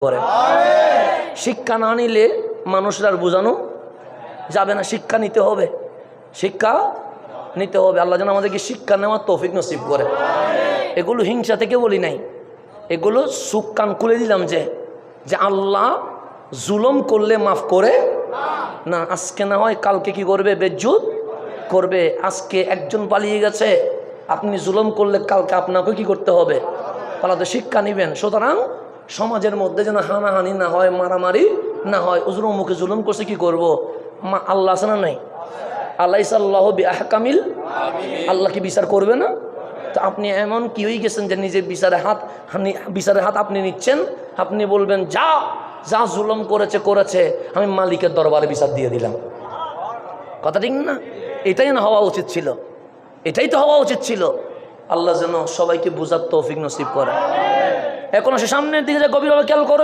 করে। শিক্ষা না নিলে মানুষরা আর বোঝানো যাবে না, শিক্ষা নিতে হবে, শিক্ষা নিতে হবে। আল্লাহ যেন আমাদেরকে শিক্ষা নেওয়ার তৌফিক নসিব করে। এগুলো হিংসা থেকে বলি নাই, এগুলো সুখ কান খুলে দিলাম যে আল্লাহ জুলুম করলে মাফ করে না। আজকে না হয় কালকে কি করবে, বেজ্জুত করবে। আজকে একজন পালিয়ে গেছে, আপনি জুলুম করলে কালকে আপনাকে কি করতে হবে, পালাতে। শিক্ষা নেবেন। সুতরাং সমাজের মধ্যে যেন হানাহানি না হয়, মারামারি না হয়। উজুর মুখে জুলুম করছে, কি করবো? আল্লাহ আছে না নাই? আল্লাহ বিআহকামিল, আল্লাহ কি বিচার করবে না? তো আপনি এমন কি হয়ে গেছেন যে নিজের বিচারের হাত আপনি নিচ্ছেন। আপনি বলবেন যা যা জুলুম করেছে, আমি মালিকের দরবারে বিচার দিয়ে দিলাম। কথা ঠিক না? এটাই না হওয়া উচিত ছিল, এটাই তো হওয়া উচিত ছিল। আল্লাহ যেন সবাইকে বুঝার তৌফিক নসিব করে। এখন সে সামনের দিকে যে গভীরভাবে খেয়াল করবে।